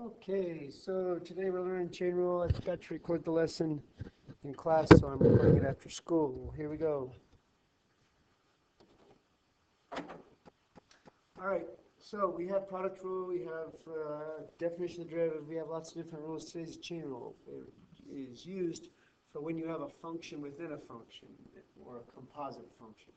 Okay, so today we're learning chain rule. I forgot to record the lesson in class, so I'm recording it after school. Here we go. All right, so we have product rule, we have definition of derivative, we have lots of different rules. Today's chain rule is used for when you have a function within a function or a composite function.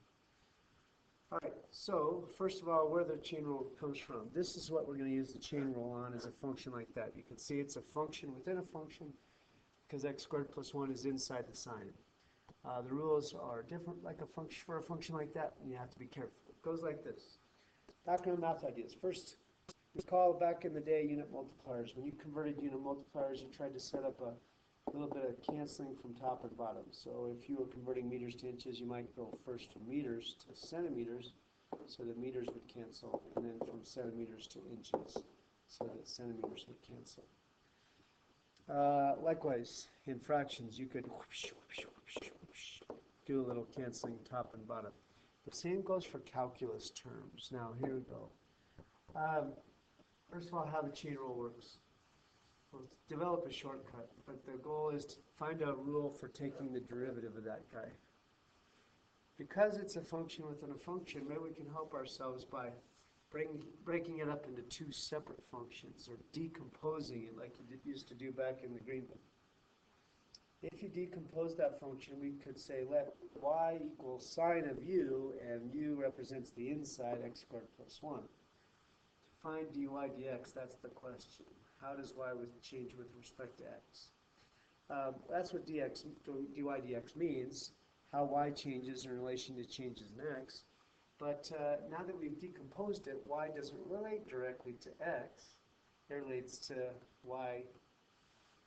All right, so first of all, where the chain rule comes from. This is what we're going to use the chain rule on as a function like that. You can see it's a function within a function because x squared plus 1 is inside the sign. The rules are different like a function for a function like that, and you have to be careful. It goes like this. Background math ideas. First, recall back in the day unit multipliers. When you converted unit multipliers, you tried to set up a little bit of canceling from top and bottom. So if you were converting meters to inches, you might go first from meters to centimeters, so that meters would cancel, and then from centimeters to inches, so that centimeters would cancel. Likewise, in fractions, you could do a little canceling top and bottom. The same goes for calculus terms. Now, here we go. First of all, how the chain rule works. We'll develop a shortcut, but the goal is to find a rule for taking the derivative of that guy. Because it's a function within a function, maybe we can help ourselves by breaking it up into two separate functions, or decomposing it like you used to do back in the green book. If you decompose that function, we could say let y equal sine of u, and u represents the inside, x squared plus 1. To find dy dx, that's the question. How does y change with respect to x? That's what dy dx means, how y changes in relation to changes in x. But now that we've decomposed it, y doesn't relate directly to x. It relates to y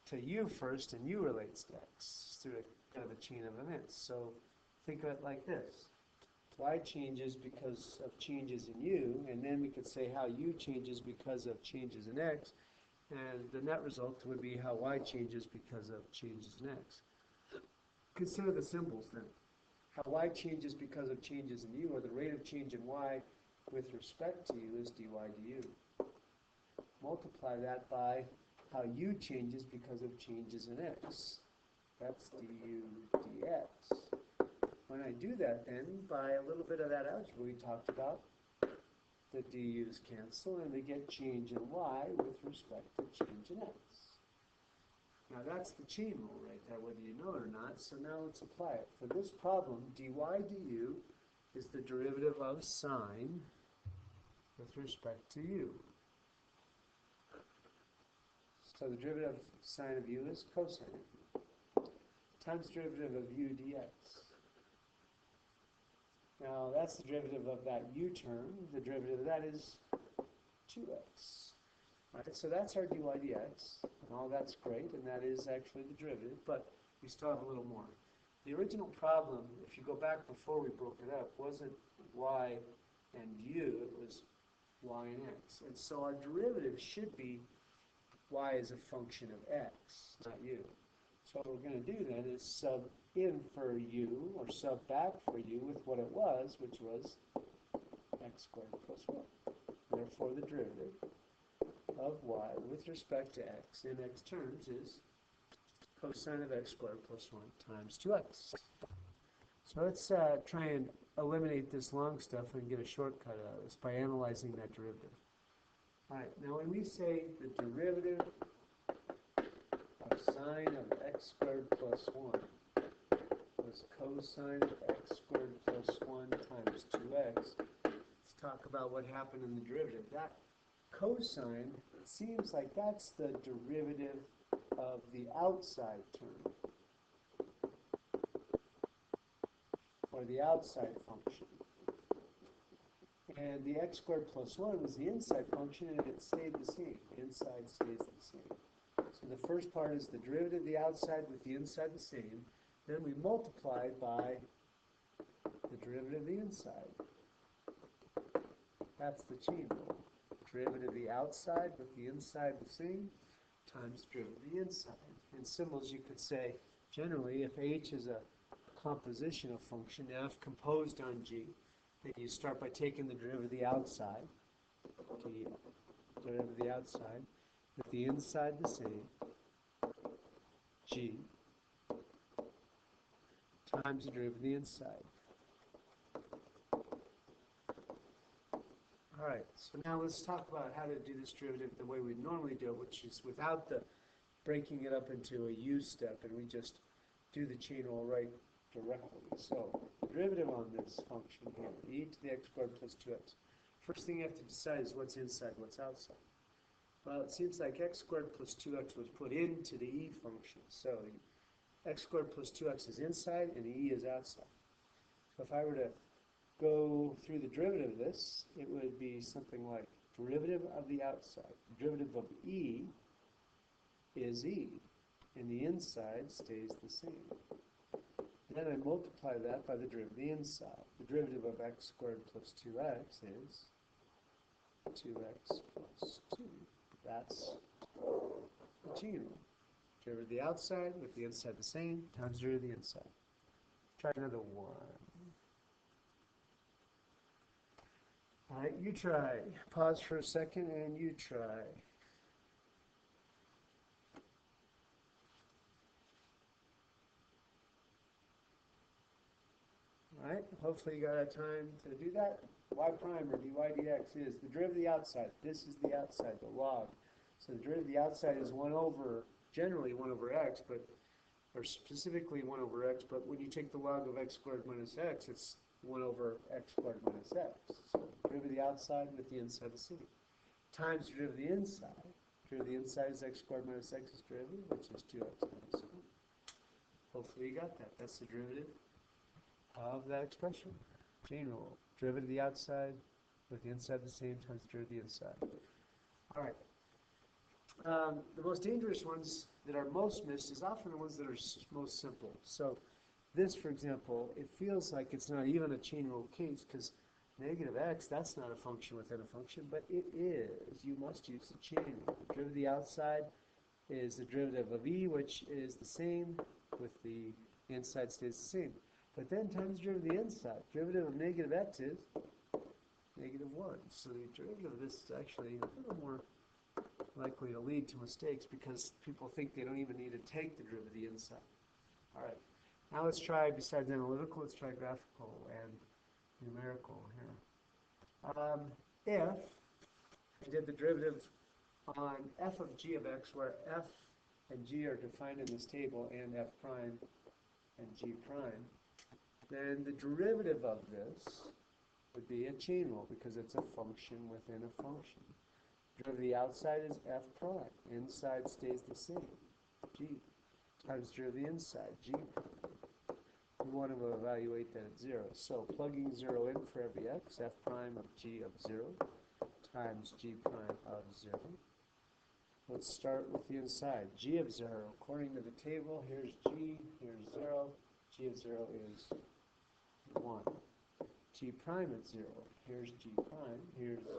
to u first, and u relates to x through a kind of a chain of events. So think of it like this. Y changes because of changes in u, and then we could say how u changes because of changes in x, and the net result would be how y changes because of changes in x. Consider the symbols then. How y changes because of changes in u, or the rate of change in y with respect to u, is dy du. Multiply that by how u changes because of changes in x. That's du dx. When I do that then, by a little bit of that algebra we talked about, the du's cancel and we get change in y with respect to change in x. Now that's the chain rule right there, whether you know it or not. So now let's apply it. For this problem, dy du is the derivative of sine with respect to u. So the derivative of sine of u is cosine of u, times derivative of u dx. Now that's the derivative of that u term. The derivative of that is 2x. Right, so that's our dy dx, and all that's great, and that is actually the derivative, but we still have a little more. The original problem, if you go back before we broke it up, wasn't y and u, it was y and x. And so our derivative should be y as a function of x, not u. So what we're going to do then is sub in for u, or sub back for u with what it was, which was x squared plus 1. Therefore the derivative of y with respect to x in x terms is cosine of x squared plus 1 times 2x. So let's try and eliminate this long stuff and get a shortcut out of this by analyzing that derivative. All right, now when we say the derivative of sine of x squared plus 1 was cosine of x squared plus 1 times 2x, let's talk about what happened in the derivative. That cosine, it seems like that's the derivative of the outside term, or the outside function. And the x squared plus 1 was the inside function, and it stayed the same. Inside stays the same. So the first part is the derivative of the outside with the inside the same. Then we multiply by the derivative of the inside. That's the chain rule. Derivative of the outside with the inside the same times derivative of the inside. In symbols you could say, generally, if h is a composition of function f composed on g, then you start by taking the derivative of the outside, derivative of the outside, with the inside the same, g, times the derivative of the inside. All right, so now let's talk about how to do this derivative the way we normally do it, which is without the breaking it up into a u step, and we just do the chain rule right directly. So the derivative on this function here, e to the x squared plus 2x. First thing you have to decide is what's inside, what's outside. Well, it seems like x squared plus 2x was put into the e function. So x squared plus 2x is inside and e is outside. So if I were to go through the derivative of this, it would be something like derivative of the outside. Derivative of e is e, and the inside stays the same. Then I multiply that by the derivative of the inside. The derivative of x squared plus 2x is 2x plus 2. That's the chain rule. Derivative of the outside with the inside the same times derivative of the inside. Try another one. All right, you try. Pause for a second and you try. All right, hopefully you got time to do that. Y prime or dy dx is the derivative of the outside. This is the outside, the log. So the derivative of the outside is 1 over, generally 1 over x, but, or specifically 1 over x, but when you take the log of x squared minus x, it's 1 over x squared minus x. So derivative of the outside with the inside the same. Times derivative of the inside. Derivative of the inside is x squared minus x's derivative, which is 2x minus 1. Hopefully you got that. That's the derivative of that expression. Chain rule. Derivative of the outside with the inside the same times the derivative of the inside. All right. The most dangerous ones that are most missed is often the ones that are most simple. So this, for example, it feels like it's not even a chain rule case because negative x, that's not a function within a function, but it is. You must use the chain rule. The derivative of the outside is the derivative of e, which is the same with the inside stays the same. But then times the derivative of the inside. Derivative of negative x is negative 1. So the derivative of this is actually a little more likely to lead to mistakes because people think they don't even need to take the derivative of the inside. All right. Now let's try, besides analytical, let's try graphical and numerical here. If I did the derivative on f of g of x, where f and g are defined in this table, and f prime and g prime, then the derivative of this would be a chain rule because it's a function within a function. Derivative of the outside is f prime. Inside stays the same, g, times derivative of the inside, g prime. We want to evaluate that at 0. So plugging 0 in for every x, f prime of g of 0 times g prime of 0. Let's start with the inside. G of 0. According to the table, here's g, here's 0. G of 0 is 1. G prime at 0. Here's g prime, here's 0.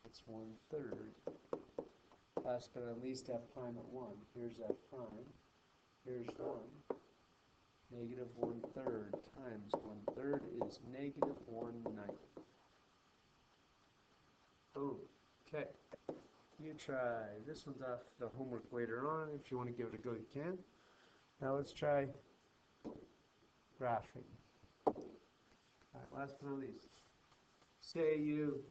It's 1/3. Last but not least, f prime at 1. Here's f prime, here's 1. Negative 1/3 times 1/3 is negative 1/9. Boom. Okay. You try. This one's off the homework later on. If you want to give it a go, you can. Now let's try graphing. All right, last but not least. Say you,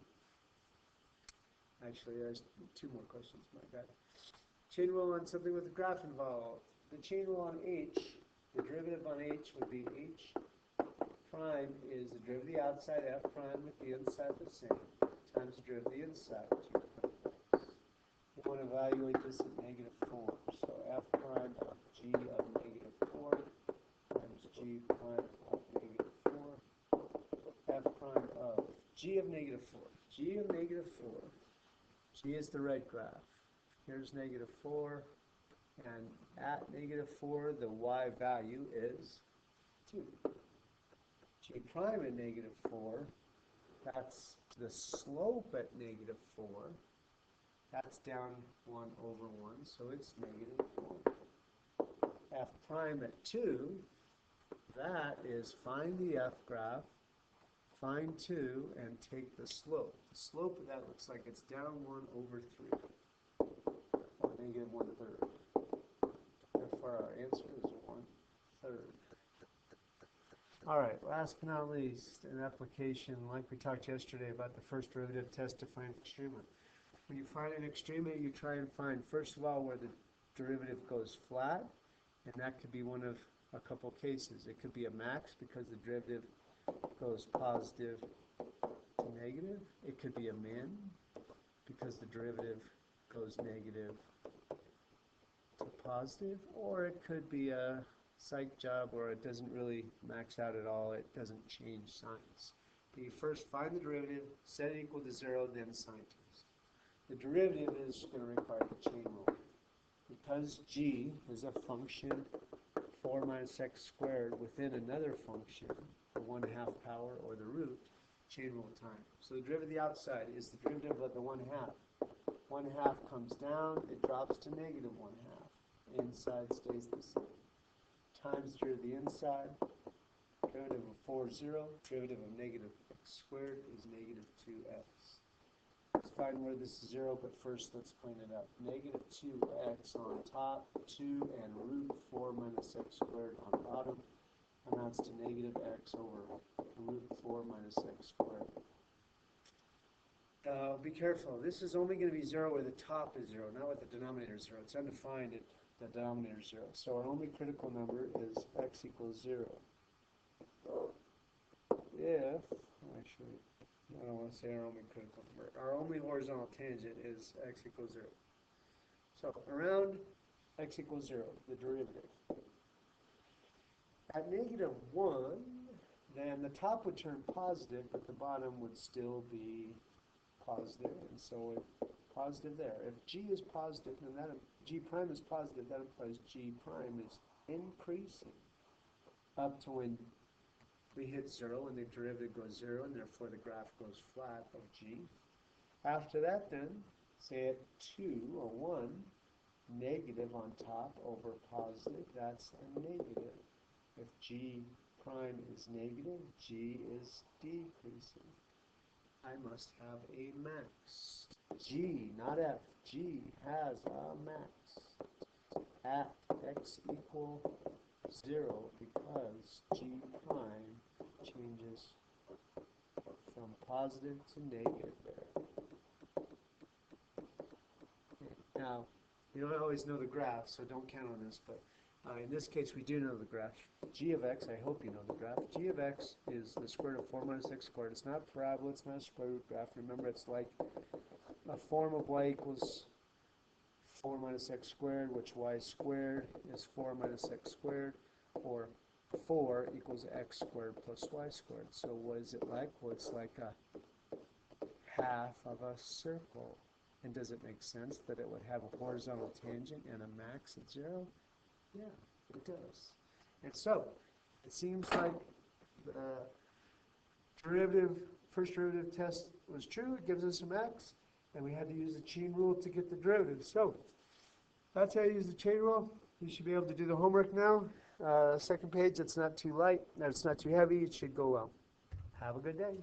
actually there's 2 more questions, my bad. Chain rule on something with a graph involved. The chain rule on h, the derivative on h would be h prime is the derivative of the outside, f prime with the inside the same, times the derivative of the inside, g prime. We want to evaluate this at negative 4. So f prime of g of negative 4 times g prime of negative 4. F prime of g of negative 4. G of negative 4. G is the red graph. Here's negative 4. And at negative 4, the y value is 2. G prime at negative 4, that's the slope at negative 4. That's down 1 over 1, so it's negative 4. F prime at 2, that is find the f graph, find 2, and take the slope. The slope of that looks like it's down 1 over 3. our answer is 1/3. All right, last but not least, an application like we talked yesterday about the first derivative test to find extrema. When you find an extrema, you try and find, first of all, where the derivative goes flat, and that could be one of a couple cases. It could be a max because the derivative goes positive to negative. It could be a min because the derivative goes negative to positive, or it could be a psych job where it doesn't really max out at all, it doesn't change signs. You first find the derivative, set it equal to 0, then sign test. The derivative is going to require the chain rule. Because g is a function 4 minus x squared within another function, the 1/2 power or the root, chain rule time. So the derivative of the outside is the derivative of the 1/2. 1/2 comes down, it drops to negative 1/2. Inside stays the same. Times derivative of the inside, derivative of 4 is 0, derivative of negative x squared is negative 2x. Let's find where this is 0, but first let's clean it up. Negative 2x on top, 2 and root 4 minus x squared on bottom amounts to negative x over root 4 minus x squared. Be careful, this is only going to be 0 where the top is 0, not where the denominator is 0. It's undefined at the denominator is 0. So our only critical number is x equals 0. If, actually, I don't want to say our only critical number. Our only horizontal tangent is x equals 0. So around x equals 0, the derivative. At negative 1, then the top would turn positive, but the bottom would still be positive, and so positive there. If g is positive, then that g prime is positive, that implies g prime is increasing up to when we hit 0 and the derivative goes 0, and therefore the graph goes flat of g. After that then, say at 2 or 1, negative on top over positive, that's a negative. If g prime is negative, g is decreasing. I must have a max. G, not f. G has a max at x equal 0 because g prime changes from positive to negative there. Okay. Now, you don't always know the graph, so don't count on this, but in this case we do know the graph. G of x, I hope you know the graph. G of x is the square root of 4 minus x squared. It's not a parabola, it's not a square root graph. Remember, it's like a form of y equals 4 minus x squared, which y squared is 4 minus x squared, or 4 equals x squared plus y squared. So what is it like? Well, it's like a half of a circle. And does it make sense that it would have a horizontal tangent and a max at 0? Yeah, it does. And so, it seems like the first derivative test was true. It gives us a max, and we had to use the chain rule to get the derivative. So, that's how you use the chain rule. You should be able to do the homework now. Second page, it's not too light, it's not too heavy. It should go well. Have a good day.